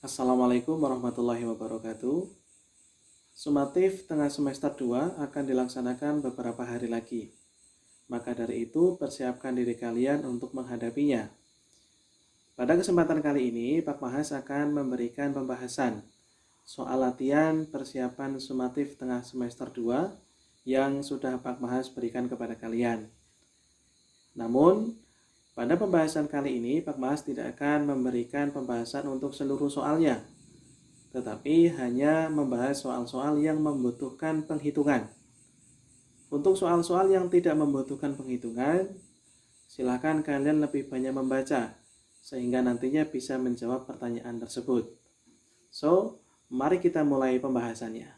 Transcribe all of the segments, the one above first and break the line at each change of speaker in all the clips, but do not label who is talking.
Assalamualaikum warahmatullahi wabarakatuh. Sumatif tengah semester 2 akan dilaksanakan beberapa hari lagi. Maka dari itu, persiapkan diri kalian untuk menghadapinya. Pada kesempatan kali ini, Pak Mahas akan memberikan pembahasan soal latihan persiapan sumatif tengah semester 2 yang sudah Pak Mahas berikan kepada kalian. Namun, pada pembahasan kali ini, Pak Mahas tidak akan memberikan pembahasan untuk seluruh soalnya, tetapi hanya membahas soal-soal yang membutuhkan penghitungan. Untuk soal-soal yang tidak membutuhkan penghitungan, silakan kalian lebih banyak membaca, sehingga nantinya bisa menjawab pertanyaan tersebut. So, mari kita mulai pembahasannya.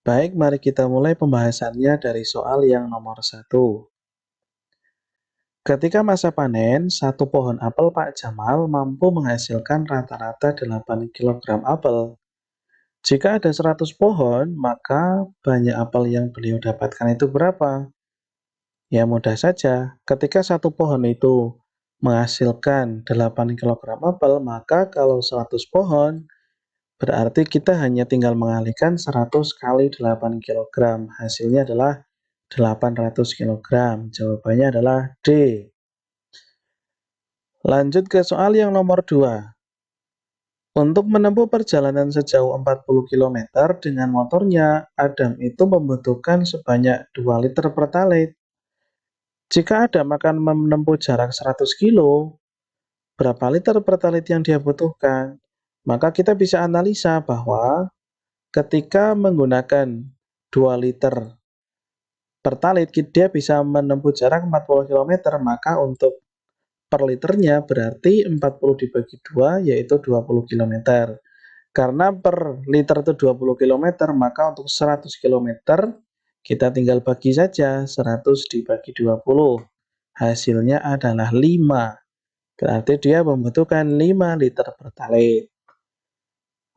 Baik, mari kita mulai pembahasannya dari soal yang nomor 1. Ketika masa panen, satu pohon apel Pak Jamal mampu menghasilkan rata-rata 8 kg apel. Jika ada 100 pohon, maka banyak apel yang beliau dapatkan itu berapa? Ya mudah saja, ketika satu pohon itu menghasilkan 8 kg apel, maka kalau 100 pohon, berarti kita hanya tinggal mengalihkan 100 kali 8 kg. Hasilnya adalah 800 kg. Jawabannya adalah D. Lanjut ke soal yang nomor 2. Untuk menempuh perjalanan sejauh 40 km dengan motornya, Adam itu membutuhkan sebanyak 2 liter pertalite. Jika Adam akan menempuh jarak 100 kilo, berapa liter pertalite yang dia butuhkan? Maka kita bisa analisa bahwa ketika menggunakan 2 liter pertalite, dia bisa menempuh jarak 40 km, maka untuk per liternya berarti 40 dibagi 2 yaitu 20 km. Karena per liter itu 20 km, maka untuk 100 km kita tinggal bagi saja 100 dibagi 20. Hasilnya adalah 5. Berarti dia membutuhkan 5 liter pertalite.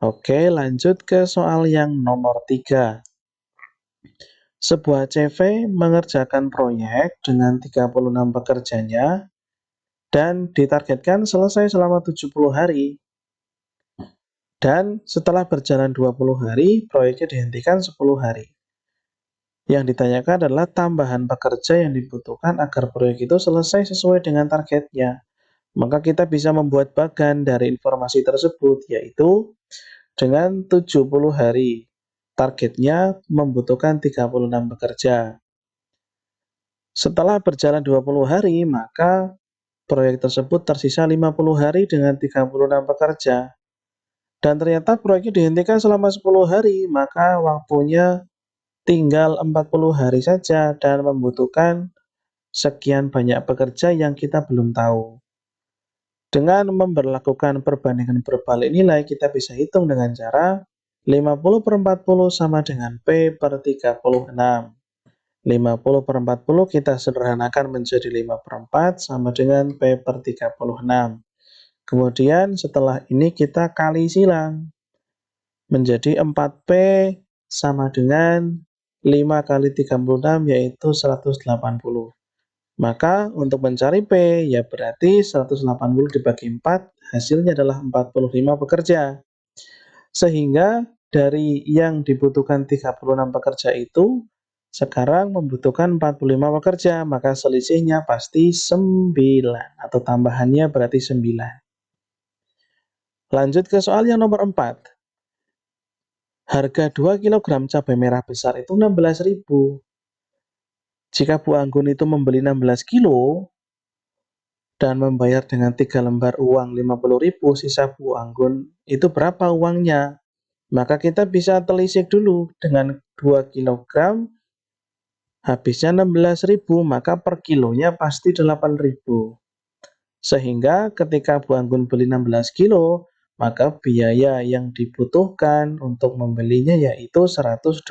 Oke, lanjut ke soal yang nomor 3. Sebuah CV mengerjakan proyek dengan 36 pekerjanya dan ditargetkan selesai selama 70 hari. Dan setelah berjalan 20 hari, proyeknya dihentikan 10 hari. Yang ditanyakan adalah tambahan pekerja yang dibutuhkan agar proyek itu selesai sesuai dengan targetnya. Maka kita bisa membuat bagan dari informasi tersebut, yaitu dengan 70 hari. Targetnya membutuhkan 36 pekerja. Setelah berjalan 20 hari, maka proyek tersebut tersisa 50 hari dengan 36 pekerja. Dan ternyata proyeknya dihentikan selama 10 hari, maka waktunya tinggal 40 hari saja dan membutuhkan sekian banyak pekerja yang kita belum tahu. Dengan memberlakukan perbandingan berbalik nilai, kita bisa hitung dengan cara 50 per 40 sama dengan P per 36. 50 per 40 kita sederhanakan menjadi 5 per 4 sama dengan P per 36. Kemudian setelah ini kita kali silang. Menjadi 4P sama dengan 5 kali 36 yaitu 180. Maka untuk mencari P ya berarti 180 dibagi 4 hasilnya adalah 45 pekerja. Sehingga dari yang dibutuhkan 36 pekerja itu sekarang membutuhkan 45 pekerja, maka selisihnya pasti 9 atau tambahannya berarti 9. Lanjut ke soal yang nomor 4. Harga 2 kg cabai merah besar itu 16.000. Jika Bu Anggun itu membeli 16 kilo dan membayar dengan 3 lembar uang 50.000, sisa Bu Anggun itu berapa uangnya? Maka kita bisa telisik dulu dengan 2 kg habisnya 16.000, maka per kilonya pasti 8.000. Sehingga ketika Bu Anggun beli 16 kilo, maka biaya yang dibutuhkan untuk membelinya yaitu 128.000,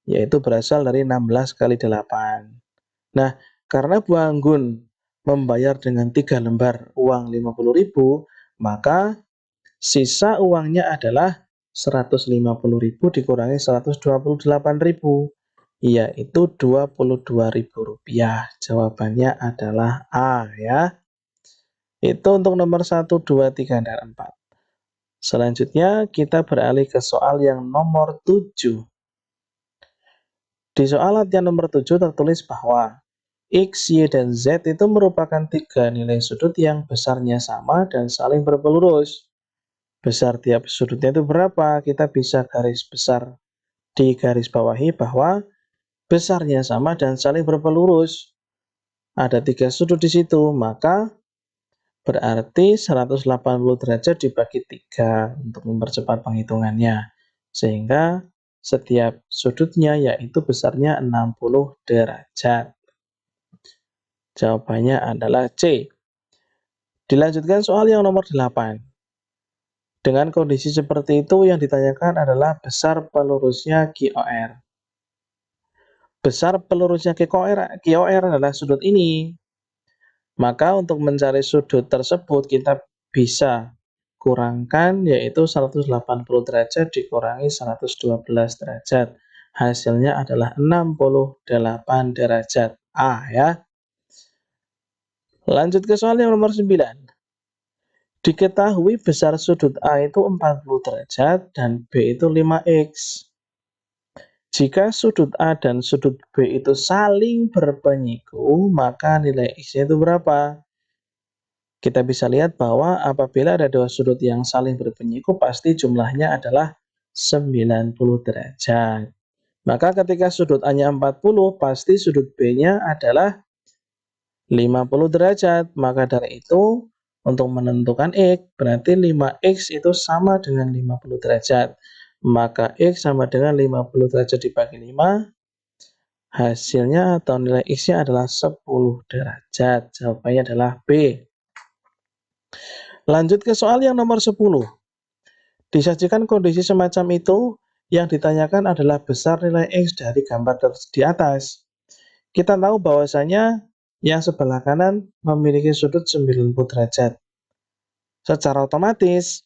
yaitu berasal dari 16 kali 8. Nah, karena Bu Anggun membayar dengan 3 lembar uang 50.000, maka sisa uangnya adalah 150.000 dikurangi 128.000, yaitu Rp22.000. Jawabannya adalah A ya. Itu untuk nomor 1, 2, 3, dan 4. Selanjutnya kita beralih ke soal yang nomor 7. Di soal latihan nomor 7 tertulis bahwa X, Y, dan Z itu merupakan 3 nilai sudut yang besarnya sama dan saling berpelurus. Besar tiap sudutnya itu berapa? Kita bisa garis besar di garis bawahi bahwa besarnya sama dan saling berpelurus. Ada 3 sudut di situ, maka berarti 180 derajat dibagi 3 untuk mempercepat penghitungannya. Sehingga setiap sudutnya yaitu besarnya 60 derajat. Jawabannya adalah C. Dilanjutkan soal yang nomor 8. Dengan kondisi seperti itu yang ditanyakan adalah besar pelurusnya QOR. Besar pelurusnya QOR adalah sudut ini. Maka untuk mencari sudut tersebut kita bisa kurangkan yaitu 180 derajat dikurangi 112 derajat. Hasilnya adalah 68 derajat A ya. Lanjut ke soal yang nomor 9. Diketahui besar sudut A itu 40 derajat dan B itu 5X. Jika sudut A dan sudut B itu saling berpenyiku, maka nilai X-nya itu berapa? Kita bisa lihat bahwa apabila ada dua sudut yang saling berpenyiku, pasti jumlahnya adalah 90 derajat. Maka ketika sudut A-nya 40, pasti sudut B-nya adalah 50 derajat. Maka dari itu, untuk menentukan X, berarti 5X itu sama dengan 50 derajat. Maka X sama dengan 50 derajat dibagi 5, hasilnya atau nilai X-nya adalah 10 derajat. Jawabannya adalah B. Lanjut ke soal yang nomor 10. Disajikan kondisi semacam itu, yang ditanyakan adalah besar nilai X dari gambar di atas. Kita tahu bahwasanya yang sebelah kanan memiliki sudut 90 derajat. Secara otomatis,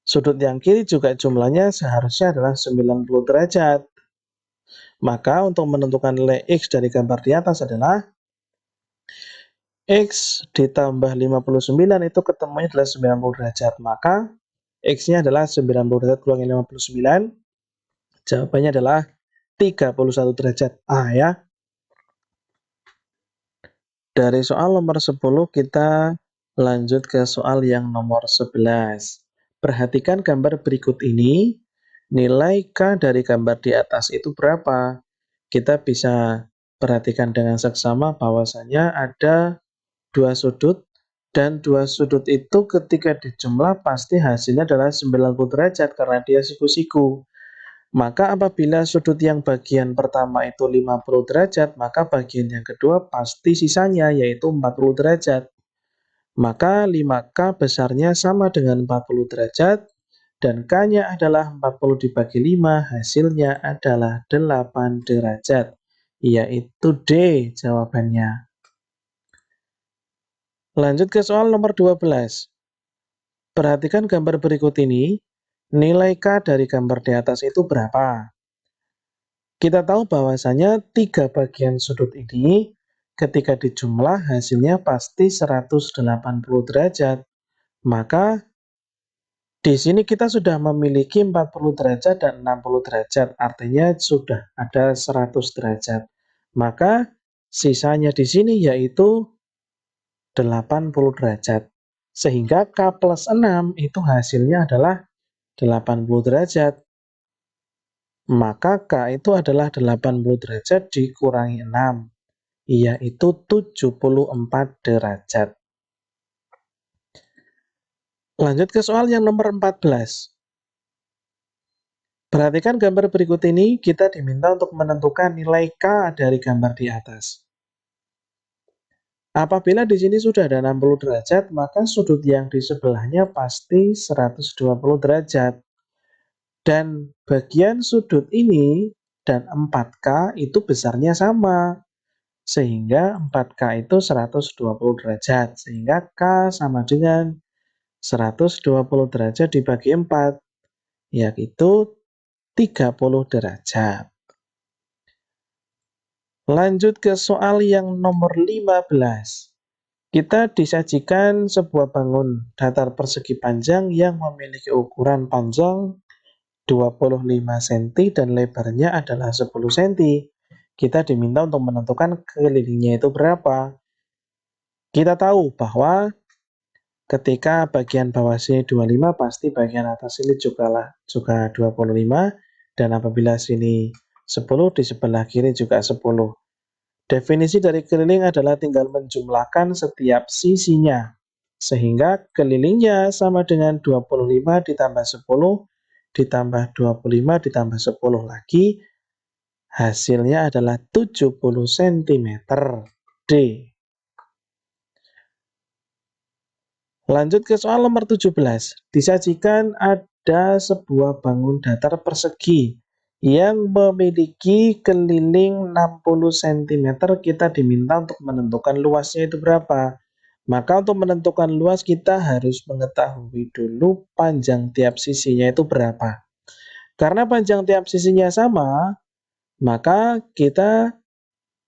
sudut yang kiri juga jumlahnya seharusnya adalah 90 derajat. Maka untuk menentukan nilai X dari gambar di atas adalah X ditambah 59 itu ketemunya adalah 90 derajat. Maka X-nya adalah 90 derajat kurangi 59. Jawabannya adalah 31 derajat A ya. Dari soal nomor 10 kita lanjut ke soal yang nomor 11. Perhatikan gambar berikut ini. Nilai K dari gambar di atas itu berapa? Kita bisa perhatikan dengan seksama bahwasanya ada dua sudut dan dua sudut itu ketika dijumlah pasti hasilnya adalah 90 derajat karena dia siku-siku. Maka apabila sudut yang bagian pertama itu 50 derajat, maka bagian yang kedua pasti sisanya yaitu 40 derajat. Maka 5K besarnya sama dengan 40 derajat dan K-nya adalah 40 dibagi 5, hasilnya adalah 8 derajat. Yaitu D jawabannya. Lanjut ke soal nomor 12. Perhatikan gambar berikut ini. Nilai K dari gambar di atas itu berapa? Kita tahu bahwasanya 3 bagian sudut ini ketika dijumlah hasilnya pasti 180 derajat. Maka di sini kita sudah memiliki 40 derajat dan 60 derajat, artinya sudah ada 100 derajat. Maka sisanya di sini yaitu 80 derajat. Sehingga K plus 6 itu hasilnya adalah 80 derajat. Maka K itu adalah 80 derajat dikurangi 6, yaitu 74 derajat. Lanjut ke soal yang nomor 14. Perhatikan gambar berikut ini, kita diminta untuk menentukan nilai K dari gambar di atas. Apabila di sini sudah ada 60 derajat, maka sudut yang di sebelahnya pasti 120 derajat. Dan bagian sudut ini dan 4K itu besarnya sama. Sehingga 4K itu 120 derajat. Sehingga K sama dengan 120 derajat dibagi 4, yaitu 30 derajat. Lanjut ke soal yang nomor 15. Kita disajikan sebuah bangun datar persegi panjang yang memiliki ukuran panjang 25 cm dan lebarnya adalah 10 cm. Kita diminta untuk menentukan kelilingnya itu berapa. Kita tahu bahwa ketika bagian bawah sini 25, pasti bagian atas ini juga 25, dan apabila sini 10, di sebelah kiri juga 10. Definisi dari keliling adalah tinggal menjumlahkan setiap sisinya. Sehingga kelilingnya sama dengan 25 ditambah 10, ditambah 25 ditambah 10 lagi, hasilnya adalah 70 cm. D. Lanjut ke soal nomor 17. Disajikan ada sebuah bangun datar persegi yang memiliki keliling 60 cm. Kita diminta untuk menentukan luasnya itu berapa. Maka untuk menentukan luas kita harus mengetahui dulu panjang tiap sisinya itu berapa. Karena panjang tiap sisinya sama, maka kita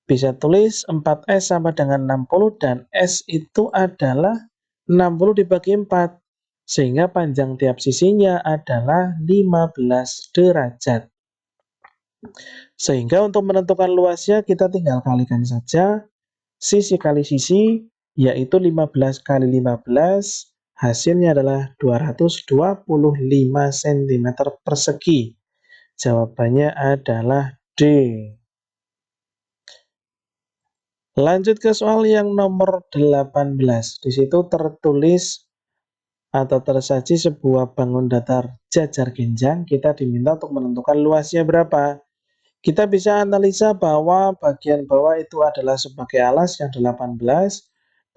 bisa tulis 4S sama dengan 60 dan S itu adalah 60 dibagi 4. Sehingga panjang tiap sisinya adalah 15 derajat. Sehingga untuk menentukan luasnya kita tinggal kalikan saja sisi kali sisi, yaitu 15 kali 15, hasilnya adalah 225 cm persegi. Jawabannya adalah D. Lanjut ke soal yang nomor 18. Di situ tertulis atau tersaji sebuah bangun datar jajar genjang. Kita diminta untuk menentukan luasnya berapa. Kita bisa analisa bahwa bagian bawah itu adalah sebagai alas yang 18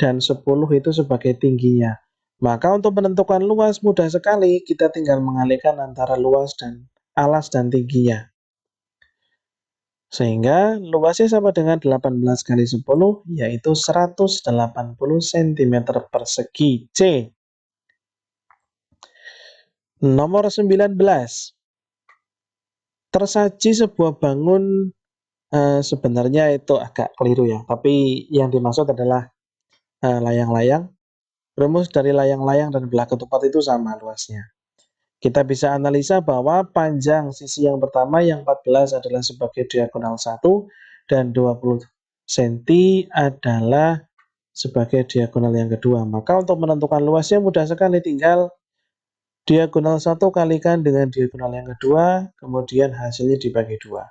dan 10 itu sebagai tingginya. Maka untuk menentukan luas mudah sekali, kita tinggal mengalihkan antara luas dan alas dan tingginya. Sehingga luasnya sama dengan 18 kali 10, yaitu 180 cm persegi. C. Nomor 19. Tersaji sebuah bangun, sebenarnya itu agak keliru ya, tapi yang dimaksud adalah layang-layang. Rumus dari layang-layang dan belah ketupat itu sama luasnya. Kita bisa analisa bahwa panjang sisi yang pertama yang 14 adalah sebagai diagonal 1 dan 20 cm adalah sebagai diagonal yang kedua. Maka untuk menentukan luasnya mudah sekali, tinggal diagonal 1 kalikan dengan diagonal yang kedua, kemudian hasilnya dibagi 2.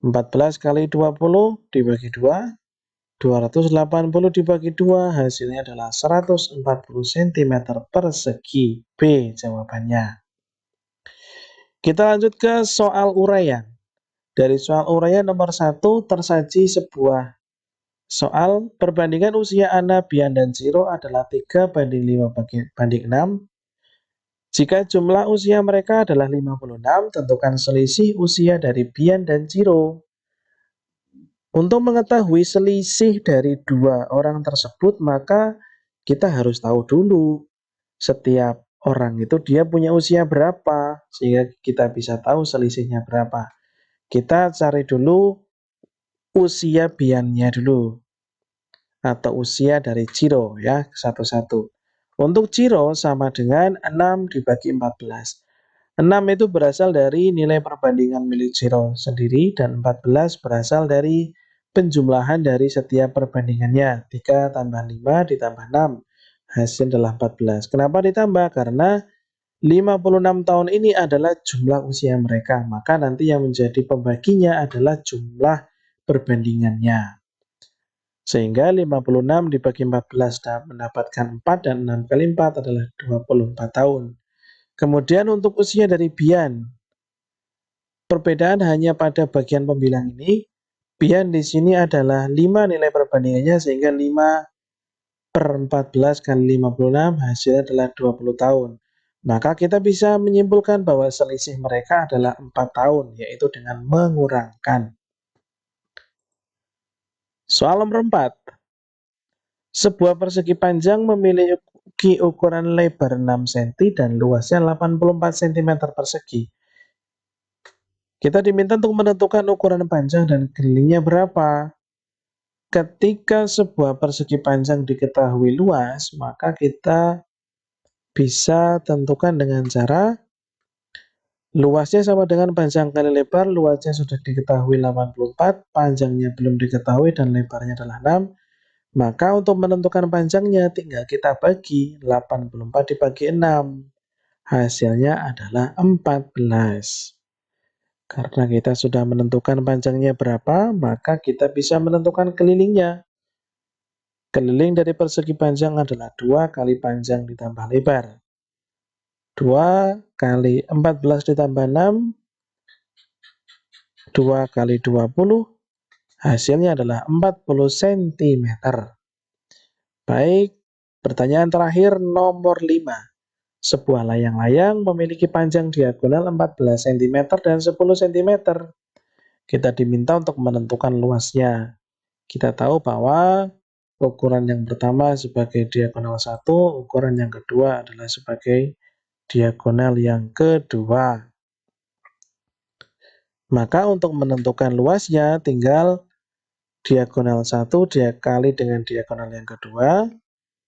14 kali 20 dibagi 2, 280 dibagi 2, hasilnya adalah 140 cm persegi. B jawabannya. Kita lanjut ke soal uraian. Dari soal uraian nomor 1 tersaji sebuah soal perbandingan usia Ana, Bian, dan Ziro adalah 3:5:6. Jika jumlah usia mereka adalah 56, tentukan selisih usia dari Bian dan Ziro. Untuk mengetahui selisih dari dua orang tersebut, maka kita harus tahu dulu setiap orang itu dia punya usia berapa, sehingga kita bisa tahu selisihnya berapa. Kita cari dulu usia biannya dulu, atau usia dari Ciro ya, satu-satu. Untuk Ciro sama dengan 6 dibagi 14. 6 itu berasal dari nilai perbandingan milik Ciro sendiri, dan 14 berasal dari penjumlahan dari setiap perbandingannya. 3 tambah 5 ditambah 6. Hasil adalah 14. Kenapa ditambah? Karena 56 tahun ini adalah jumlah usia mereka. Maka nanti yang menjadi pembaginya adalah jumlah perbandingannya. Sehingga 56 dibagi 14 dan mendapatkan 4, dan 6 kali 4 adalah 24 tahun. Kemudian untuk usia dari Bian, perbedaan hanya pada bagian pembilang ini. Bian di sini adalah 5 nilai perbandingannya, sehingga 5/14 kali 56 hasilnya adalah 20 tahun. Maka kita bisa menyimpulkan bahwa selisih mereka adalah 4 tahun, yaitu dengan mengurangkan. Soal nomor 4. Sebuah persegi panjang memiliki ukuran lebar 6 cm dan luasnya 84 cm persegi. Kita diminta untuk menentukan ukuran panjang dan kelilingnya berapa. ketika sebuah persegi panjang diketahui luas, maka kita bisa tentukan dengan cara luasnya sama dengan panjang kali lebar, luasnya sudah diketahui 84, panjangnya belum diketahui dan lebarnya adalah 6. Maka untuk menentukan panjangnya tinggal kita bagi 84 dibagi 6. Hasilnya adalah 14. Karena kita sudah menentukan panjangnya berapa, maka kita bisa menentukan kelilingnya. Keliling dari persegi panjang adalah 2 kali panjang ditambah lebar. 2 kali 14 ditambah 6, 2 kali 20, hasilnya adalah 40 cm. Baik, pertanyaan terakhir nomor 5. Sebuah layang-layang memiliki panjang diagonal 14 cm dan 10 cm. Kita diminta untuk menentukan luasnya. Kita tahu bahwa ukuran yang pertama sebagai diagonal 1, ukuran yang kedua adalah sebagai diagonal yang kedua. Maka untuk menentukan luasnya tinggal diagonal 1 dikali dengan diagonal yang kedua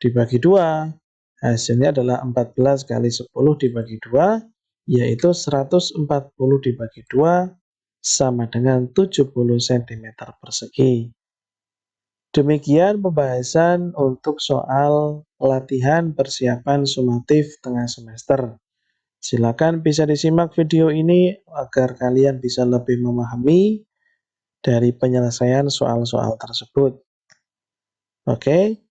dibagi 2. Hasilnya adalah 14 kali 10 dibagi 2, yaitu 140 dibagi 2 sama dengan 70 cm persegi. Demikian pembahasan untuk soal latihan persiapan sumatif tengah semester. Silakan bisa disimak video ini agar kalian bisa lebih memahami dari penyelesaian soal-soal tersebut. Oke,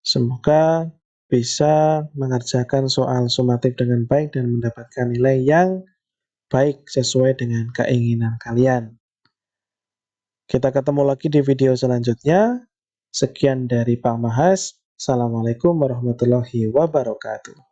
semoga bisa mengerjakan soal sumatif dengan baik dan mendapatkan nilai yang baik sesuai dengan keinginan kalian. Kita ketemu lagi di video selanjutnya. Sekian dari Pak Mahas. Assalamualaikum warahmatullahi wabarakatuh.